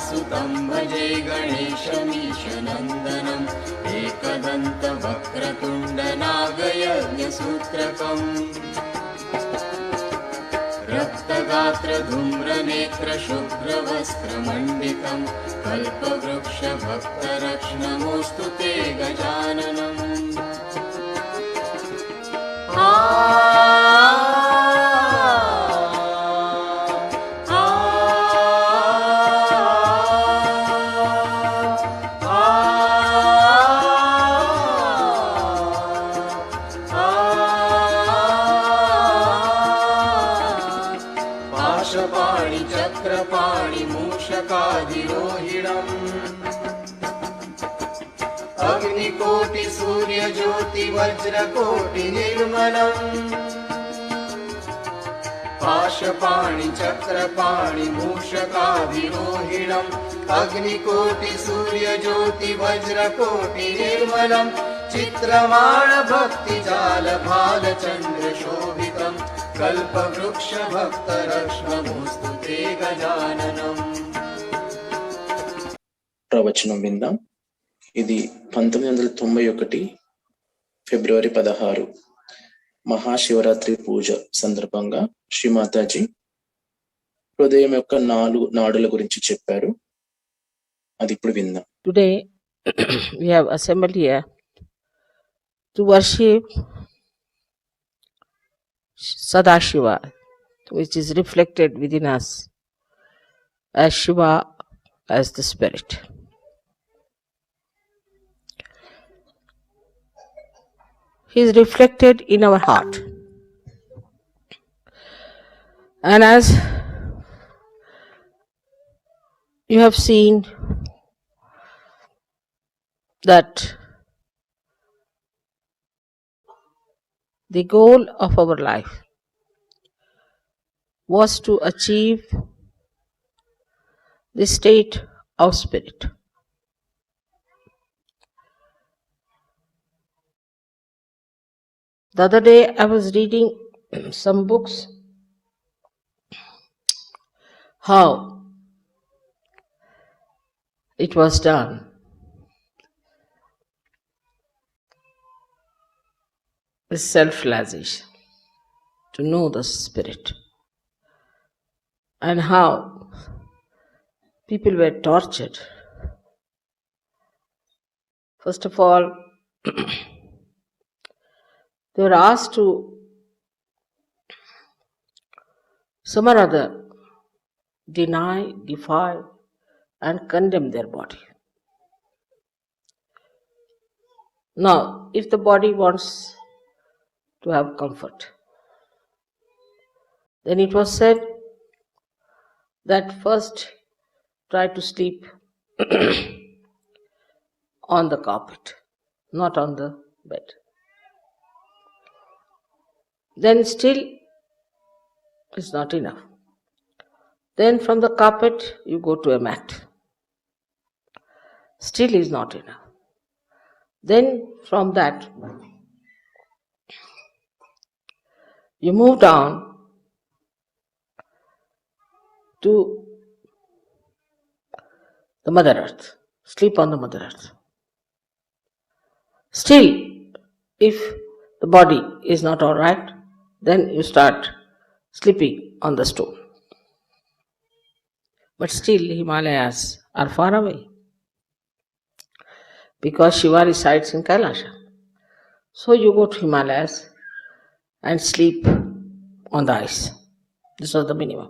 सुतं भजे गणेशमीशनन्दनम् एकदन्तवक्रतुण्डनागयज्ञसूत्रकम् रक्तगात्रधूम्रनेत्रशुभ्रवस्त्रमण्डितं कल्पवृक्षभक्तरक्ष्णमोऽस्तु ते गजाननम्। पाशपाणि चक्रपाणि मूषकाधिरोहिणम् अग्निकोटि सूर्यज्योति वज्रकोटि निर्मलम्। पाशपाणि चक्रपाणि मूषकाधिरोहिणम् अग्निकोटि सूर्यज्योति वज्रकोटि निर्मलम्। चित्रमाण भक्तिजाल भालचन्द्रशोभितम् कल्पवृक्षभक्तरक्ष्णमोऽस्तु ते गजाननम्। ప్రవచనం విందాం. ఇది 1991 ఫిబ్రవరి 16 మహాశివరాత్రి పూజ సందర్భంగా శ్రీమాతాజీ హృదయం యొక్క 4 నాడుల గురించి చెప్పారు. అది ఇప్పుడు విందాం. Today we have assembled here to worship Sadashiva, which is reflected within us as Shiva, as the spirit. He is reflected in our heart. And as you have seen that the goal of our life was to achieve the state of spirit. The other day I was reading some books how it was done. The self-realization, to know the spirit, and how people were tortured. First of all, they were asked to some or other deny, defy, and condemn their body. Now, if the body wants to have comfort, then it was said that first try to sleep on the carpet, not on the bed. Then still is not enough. Then from the carpet you go to a mat. Still is not enough. Then from that you move down to the Mother Earth. Sleep on the Mother Earth. Still, if the body is not all right, then you start sleeping on the stone. But still Himalayas are far away, because Shiva resides in Kailasha. So you go to Himalayas and sleep on the ice. This was the minimum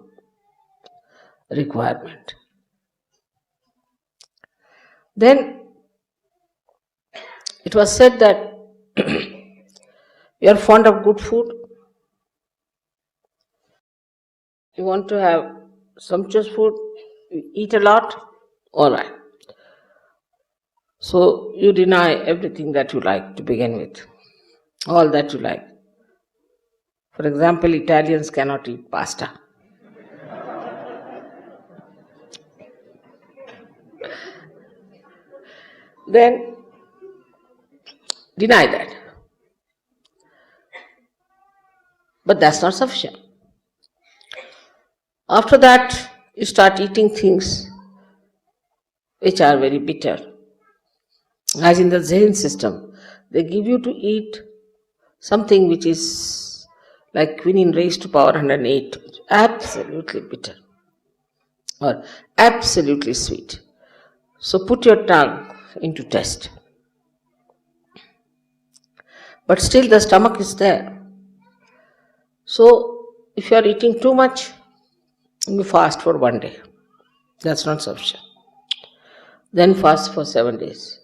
requirement. Then it was said that you are fond of good food, you want to have sumptuous food, you eat a lot, all right. So you deny everything that you like to begin with, all that you like. For example, Italians cannot eat pasta. Then deny that. But that's not sufficient. After that, you start eating things which are very bitter. As in the Zen system, they give you to eat something which is like quinine raised to power 108, absolutely bitter or absolutely sweet. So put your tongue into test. But still the stomach is there. So if you are eating too much, you fast for 1 day. That's not sufficient. Then fast for 7 days.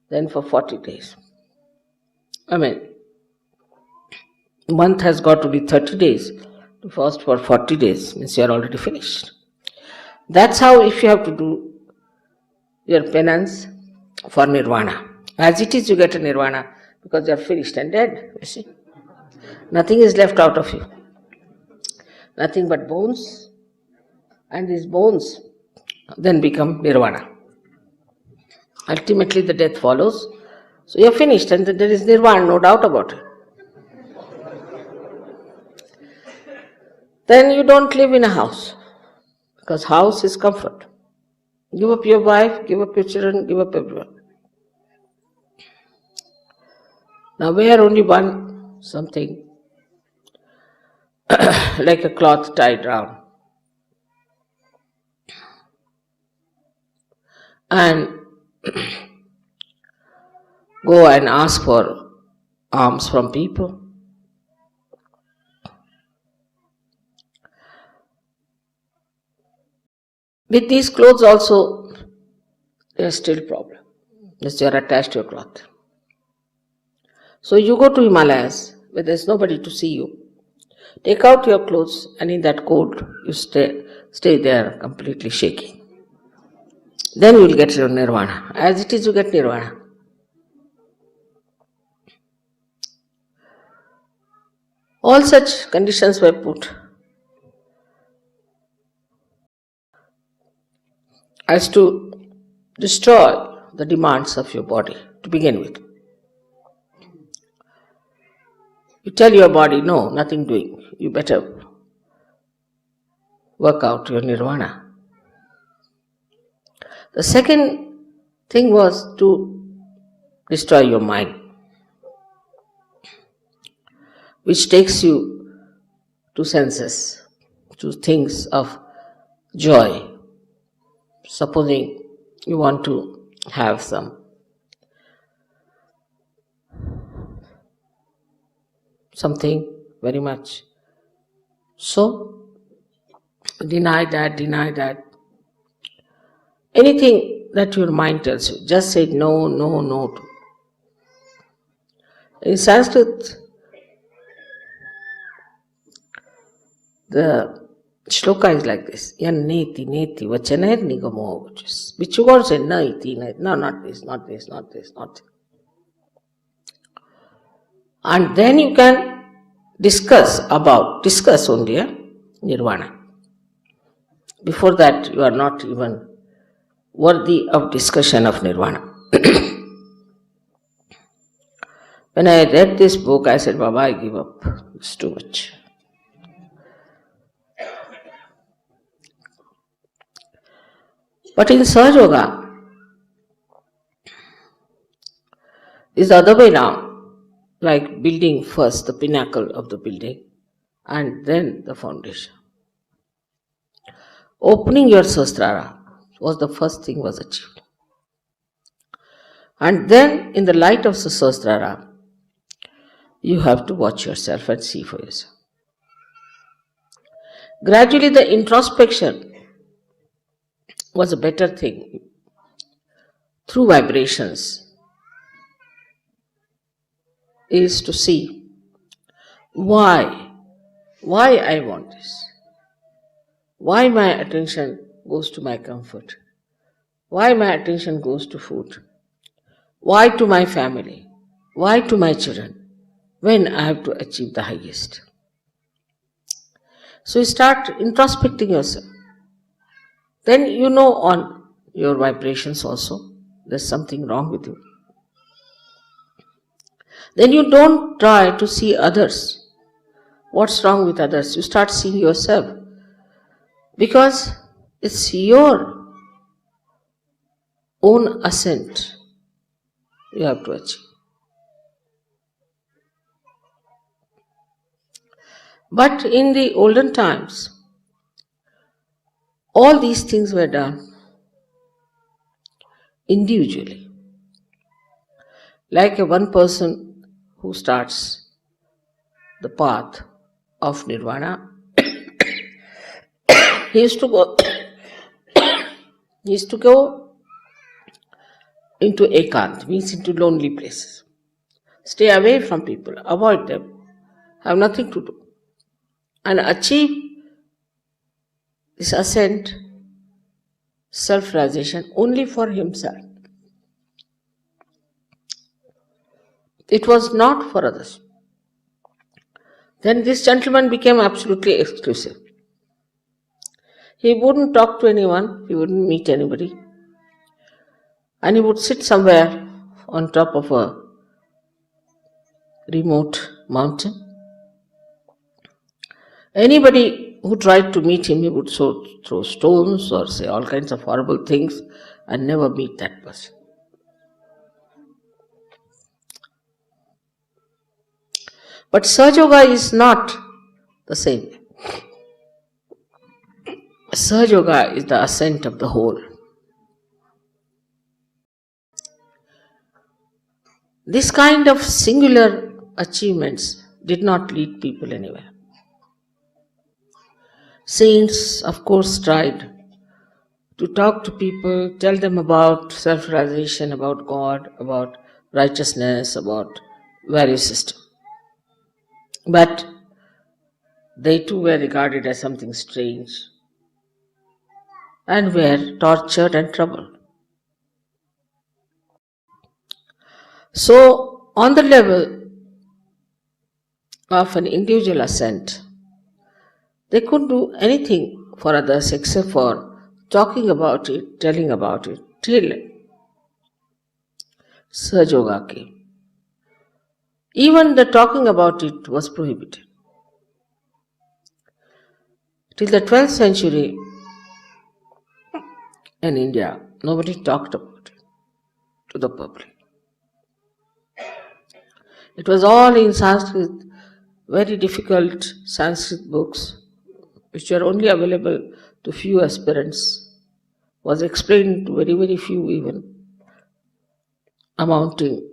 Then for 40 days. Month has got to be 30 days. To fast for 40 days means you are already finished. That's how if you have to do your penance for nirvana. As it is, you get a nirvana because you are finished and dead, you see. Nothing is left out of you. Nothing but bones, and these bones then become nirvana. Ultimately the death follows. So you are finished and there is nirvana, no doubt about it. Then you don't live in a house, because house is comfort. Give up your wife, give up your children, give up everyone. Now wear only one something like a cloth tied round. And go and ask for alms from people. With these clothes also, there is still problem. Yes, you are attached to your cloth. So you go to Himalayas where there is nobody to see you. Take out your clothes and in that cold you stay there completely shaking. Then you will get your nirvana. As it is, you get nirvana. All such conditions were put as to destroy the demands of your body to begin with. You tell your body, no, nothing doing. You better work out your nirvana. The second thing was to destroy your mind, which takes you to senses, to things of joy. Supposing you want to have something very much. So, deny that. Anything that your mind tells you, just say no to. In Sanskrit, the shloka is like this: Yan neti vachaner nigamo vachas. Which you won't say no, not this. And then you can discuss only nirvana. Before that, you are not even worthy of discussion of nirvana. When I read this book, I said, Baba, I give up. It's too much. But in Sahajayoga, it's the other way round. Like building first the pinnacle of the building and then the foundation. Opening your sahasrara was the first thing was achieved. And then in the light of the sahasrara, you have to watch yourself and see for yourself. Gradually the introspection was a better thing. Through vibrations is to see why I want this, why my attention goes to my comfort, why my attention goes to food, why to my family, why to my children, when I have to achieve the highest. So you start introspecting yourself. Then you know on your vibrations also, there's something wrong with you. Then you don't try to see others. What's wrong with others? You start seeing yourself. Because it's your own ascent you have to achieve. But in the olden times, all these things were done individually. Like a one person who starts the path of nirvana, he used to go into ekant, means into lonely places. Stay away from people, avoid them, have nothing to do, and achieve this ascent, self-realization only for himself. It was not for others. Then this gentleman became absolutely exclusive. He wouldn't talk to anyone, he wouldn't meet anybody, and he would sit somewhere on top of a remote mountain. Anybody who tried to meet him, he would throw stones or say all kinds of horrible things and never meet that person. But Sahajayoga is not the same. Sahajayoga is the ascent of the whole. This kind of singular achievements did not lead people anywhere. Saints, of course, tried to talk to people, tell them about self-realization, about God, about righteousness, about value system. But they too were regarded as something strange and were tortured and troubled. So, on the level of an individual ascent, they couldn't do anything for others except for talking about it, telling about it, till Sahajayoga came. Even the talking about it was prohibited. Till the 12th century in India, nobody talked about it to the public. It was all in Sanskrit, very difficult Sanskrit books, which were only available to few aspirants, was explained to very, very few even, amounting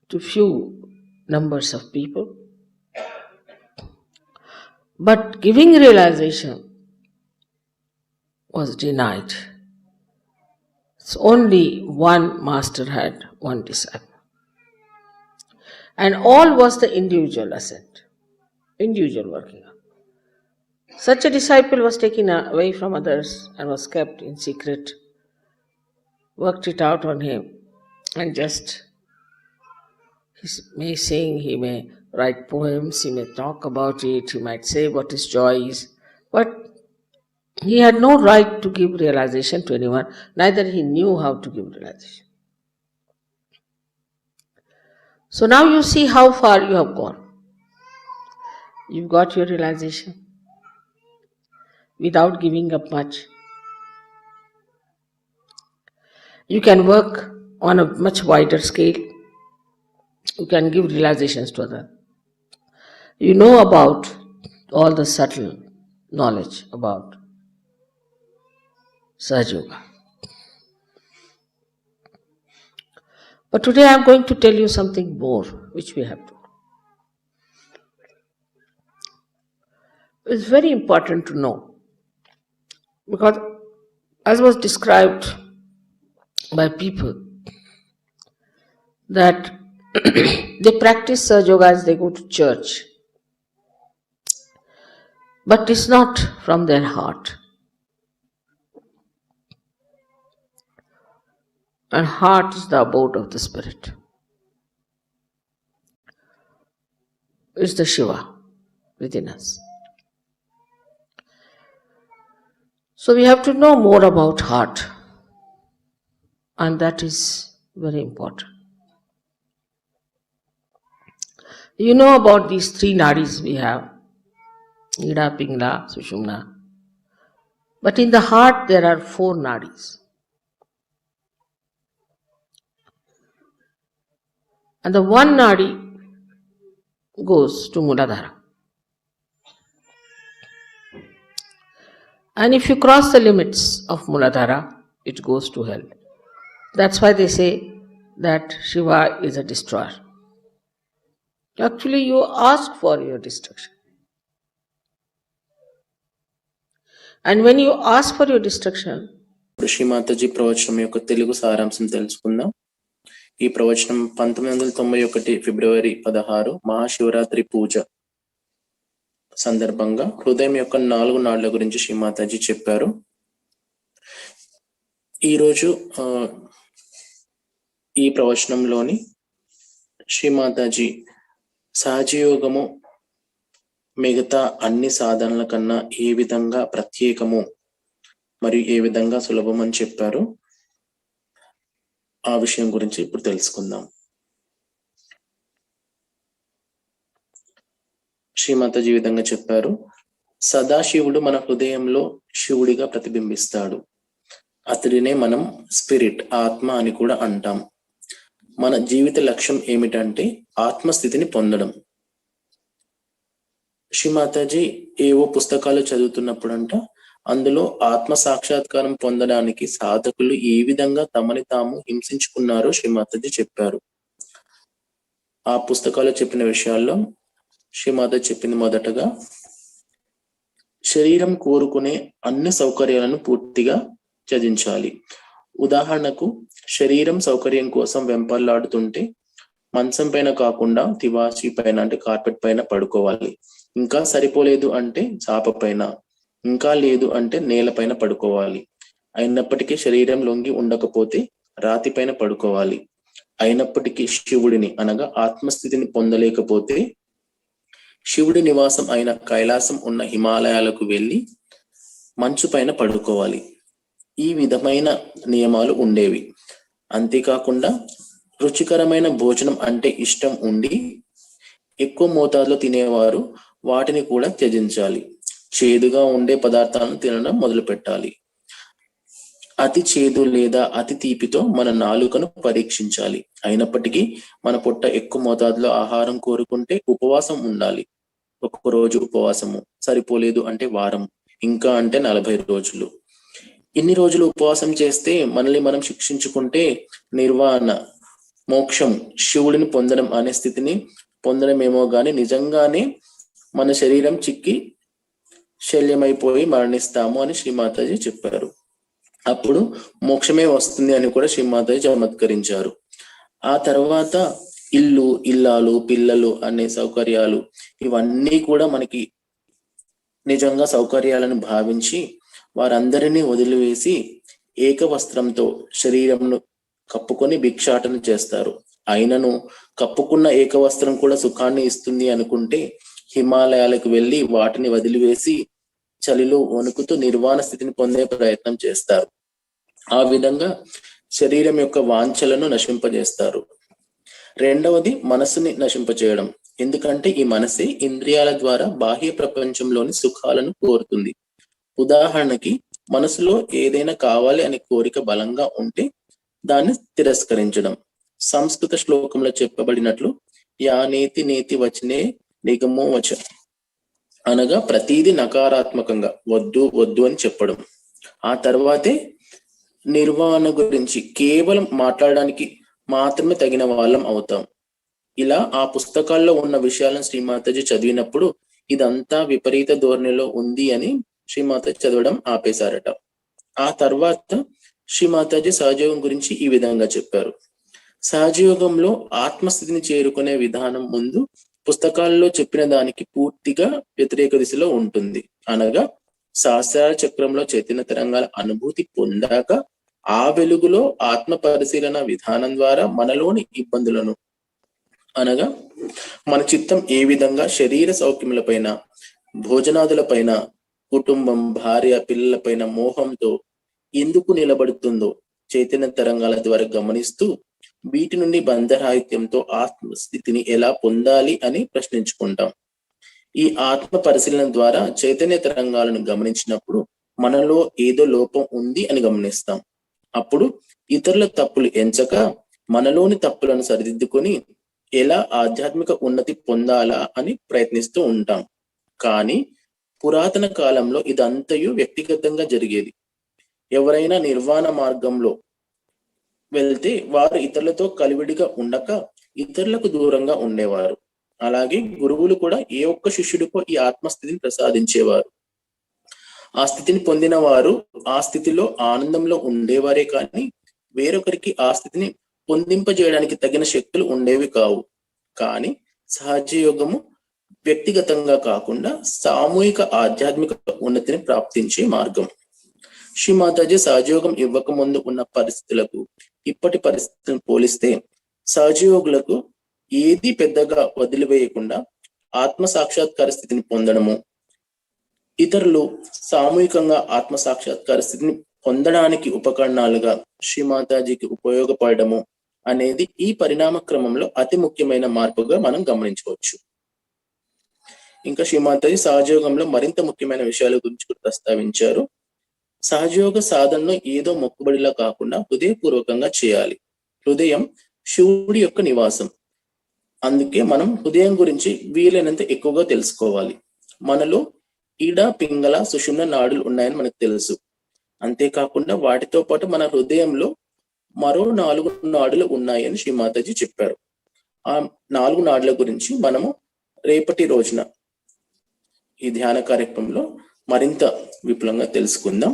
to few numbers of people. But giving realization was denied. So only one master had one disciple. And all was the individual ascent, individual working up. Such a disciple was taken away from others and was kept in secret, worked it out on him, and just he may sing, he may write poems, he may talk about it, he might say what his joy is, but he had no right to give realization to anyone, neither he knew how to give realization. So now you see how far you have gone. You've got your realization without giving up much. You can work on a much wider scale. You can give realizations to others. You know about all the subtle knowledge about Sahajayoga. But today I am going to tell you something more which we have to do. It's very important to know, because as was described by people, that they practice Sahajayoga as they go to church, but it's not from their heart. And heart is the abode of the spirit. It's the Shiva within us. So we have to know more about heart, and that is very important. You know about these three nadis we have, Ida, Pingala, Sushumna. But in the heart there are four nadis. and the one nadi goes to Muladhara. And if you cross the limits of Muladhara, it goes to hell. That's why they say that Shiva is a destroyer. Actually, you ask for your destruction. And when you ask for your destruction, Shri Mataji ప్రవచనం యొక్క తెలుగు సారాంశం తెలుసుకుందాం. ఈ ప్రవచనం 1991 ఫిబ్రవరి 16 మహాశివరాత్రి పూజ సందర్భంగా హృదయం యొక్క 4 నాళ్ల గురించి శ్రీమాతాజీ చెప్పారు. ఈరోజు ఈ ప్రవచనంలోని శ్రీమాతాజీ సహజయోగము మిగతా అన్ని సాధనల కన్నా ఏ విధంగా ప్రత్యేకము మరియు ఏ విధంగా సులభం అని చెప్పారు. ఆ విషయం గురించి ఇప్పుడు తెలుసుకుందాం. శ్రీమాతాజీ ఈ విధంగా చెప్పారు. సదాశివుడు మన హృదయంలో శివుడిగా ప్రతిబింబిస్తాడు. అతడినే మనం స్పిరిట్, ఆత్మ అని కూడా అంటాం. మన జీవిత లక్ష్యం ఏమిటంటే ఆత్మస్థితిని పొందడం. శ్రీమాతాజీ ఏవో పుస్తకాలు చదువుతున్నప్పుడంట అందులో ఆత్మ సాక్షాత్కారం పొందడానికి సాధకులు ఏ విధంగా తమని తాము హింసించుకున్నారో శ్రీమాతాజీ చెప్పారు. ఆ పుస్తకాలు చెప్పిన విషయాల్లో శ్రీమాతాజీ చెప్పింది మొదటగా, శరీరం కోరుకునే అన్ని సౌకర్యాలను పూర్తిగా త్యజించాలి. ఉదాహరణకు శరీరం సౌకర్యం కోసం వెంపర్లాడుతుంటే మంచం పైన కాకుండా తివాచి పైన అంటే కార్పెట్ పైన పడుకోవాలి. ఇంకా సరిపోలేదు అంటే చాప పైన, ఇంకా లేదు అంటే నేల పైన పడుకోవాలి. అయినప్పటికీ శరీరం లొంగి ఉండకపోతే రాతి పైన పడుకోవాలి. అయినప్పటికీ శివుడిని అనగా ఆత్మస్థితిని పొందలేకపోతే శివుడి నివాసం అయిన కైలాసం ఉన్న హిమాలయాలకు వెళ్ళి మంచు పైన పడుకోవాలి. ఈ విధమైన నియమాలు ఉండేవి. అంతేకాకుండా రుచికరమైన భోజనం అంటే ఇష్టం ఉండి ఎక్కువ మోతాదులో తినేవారు వాటిని కూడా త్యజించాలి. చేదుగా ఉండే పదార్థాలను తినడం మొదలు పెట్టాలి. అతి చేదు లేదా అతి తీపితో మన నాలుకను పరీక్షించాలి. అయినప్పటికీ మన పొట్ట ఎక్కువ మోతాదులో ఆహారం కోరుకుంటే ఉపవాసం ఉండాలి. ఒక్కొక్క రోజు ఉపవాసము, సరిపోలేదు అంటే వారం, ఇంకా అంటే 40 రోజులు. ఇన్ని రోజులు ఉపవాసం చేస్తే మనల్ని మనం శిక్షించుకుంటే నిర్వాణ, మోక్షం, శివుడిని పొందడం అనే స్థితిని పొందడమేమో గాని నిజంగానే మన శరీరం చిక్కి శల్యమైపోయి మరణిస్తాము అని శ్రీమాతాజీ చెప్పారు. అప్పుడు మోక్షమే వస్తుంది అని కూడా శ్రీమాతాజీ చమత్కరించారు. ఆ తర్వాత ఇల్లు, ఇల్లాలు, పిల్లలు అనే సౌకర్యాలు ఇవన్నీ కూడా మనకి నిజంగా సౌకర్యాలను భావించి వారందరినీ వదిలివేసి ఏక వస్త్రంతో శరీరంను కప్పుకొని భిక్షాటన చేస్తారు. అయినను కప్పుకున్న ఏకవస్త్రం కూడా సుఖాన్ని ఇస్తుంది అనుకుంటే హిమాలయాలకు వెళ్ళి వాటిని వదిలివేసి చలిలో వణుకుతూ నిర్వాణ స్థితిని పొందే ప్రయత్నం చేస్తారు. ఆ విధంగా శరీరం యొక్క వాంఛలను నశింపజేస్తారు. రెండవది మనసుని నశింపచేయడం. ఎందుకంటే ఈ మనసే ఇంద్రియాల ద్వారా బాహ్య ప్రపంచంలోని సుఖాలను కోరుతుంది. ఉదాహరణకి మనసులో ఏదైనా కావాలి అనే కోరిక బలంగా ఉంటే దాన్ని తిరస్కరించడం. సంస్కృత శ్లోకంలో చెప్పబడినట్లు యానేతి నేతి వచనే నిగమో వచ అనగా ప్రతీది నకారాత్మకంగా వద్దు వద్దు అని చెప్పడం. ఆ తర్వాతే నిర్వాణ గురించి కేవలం మాట్లాడడానికి మాత్రమే తగిన వాళ్ళం అవుతాం. ఇలా ఆ పుస్తకాల్లో ఉన్న విషయాలను శ్రీమాతాజీ చదివినప్పుడు ఇదంతా విపరీత ధోరణిలో ఉంది అని శ్రీమాతాజీ చదవడం ఆపేశారట. ఆ తర్వాత శ్రీమాతాజీ సహజయోగం గురించి ఈ విధంగా చెప్పారు. సహజయోగంలో ఆత్మస్థితిని చేరుకునే విధానం ముందు పుస్తకాల్లో చెప్పిన దానికి పూర్తిగా వ్యతిరేక దిశలో ఉంటుంది. అనగా సహస్రార చక్రంలో చైతన్య తరంగాల అనుభూతి పొందాక ఆ వెలుగులో ఆత్మ పరిశీలన విధానం ద్వారా మనలోని ఇబ్బందులను అనగా మన చిత్తం ఏ విధంగా శరీర సౌఖ్యములపైన, భోజనాదులపైన, కుటుంబం, భార్య, పిల్లలపైన మోహంతో ఎందుకు నిలబడుతుందో చైతన్య తరంగాల ద్వారా గమనిస్తూ వీటి నుండి బంధరాహిత్యంతో ఆత్మస్థితిని ఎలా పొందాలి అని ప్రశ్నించుకుంటాం. ఈ ఆత్మ పరిశీలన ద్వారా చైతన్య తరంగాలను గమనించినప్పుడు మనలో ఏదో లోపం ఉంది అని గమనిస్తాం. అప్పుడు ఇతరుల తప్పులు ఎంచక మనలోని తప్పులను సరిదిద్దుకొని ఎలా ఆధ్యాత్మిక ఉన్నతి పొందాలా అని ప్రయత్నిస్తూ ఉంటాం. కానీ పురాతన కాలంలో ఇదంతయు వ్యక్తిగతంగా జరిగేది. ఎవరైనా నిర్వాణ మార్గంలో వెళ్తే వారు ఇతరులతో కలివిడిగా ఉండక ఇతరులకు దూరంగా ఉండేవారు. అలాగే గురువులు కూడా ఏ ఒక్క శిష్యుడికో ఈ ఆత్మస్థితిని ప్రసాదించేవారు. ఆ స్థితిని పొందిన వారు ఆ స్థితిలో ఆనందంలో ఉండేవారే కానీ వేరొకరికి ఆ స్థితిని పొందింపజేయడానికి తగిన శక్తులు ఉండేవి కావు. కానీ సహజయోగము వ్యక్తిగతంగా కాకుండా సామూహిక ఆధ్యాత్మిక ఉన్నతిని ప్రాప్తించే మార్గం. శ్రీ మాతాజీ సహజయోగం ఇవ్వక ముందు ఉన్న పరిస్థితులకు ఇప్పటి పరిస్థితులను పోలిస్తే సహజయోగులకు ఏది పెద్దగా వదిలివేయకుండా ఆత్మ సాక్షాత్కార స్థితిని పొందడము, ఇతరులు సామూహికంగా ఆత్మ సాక్షాత్కార స్థితిని పొందడానికి ఉపకరణాలుగా శ్రీ మాతాజీకి ఉపయోగపడము అనేది ఈ పరిణామ క్రమంలో అతి ముఖ్యమైన మార్పుగా మనం గమనించవచ్చు. ఇంకా శ్రీ మాతాజీ సహజయోగంలో మరింత ముఖ్యమైన విషయాల గురించి ప్రస్తావించారు. సహజయోగ సాధనలో ఏదో మొక్కుబడిలా కాకుండా హృదయపూర్వకంగా చేయాలి. హృదయం శివుడి యొక్క నివాసం. అందుకే మనం హృదయం గురించి వీలైనంత ఎక్కువగా తెలుసుకోవాలి. మనలో ఈడ, పింగళ, సుషుమ్న నాడులు ఉన్నాయని మనకు తెలుసు. అంతేకాకుండా వాటితో పాటు మన హృదయంలో మరో 4 నాడులు ఉన్నాయని శ్రీ మాతాజీ చెప్పారు. ఆ 4 నాడుల గురించి మనము రేపటి రోజున ఈ ధ్యాన కార్యక్రమంలో మరింత విపులంగా తెలుసుకుందాం.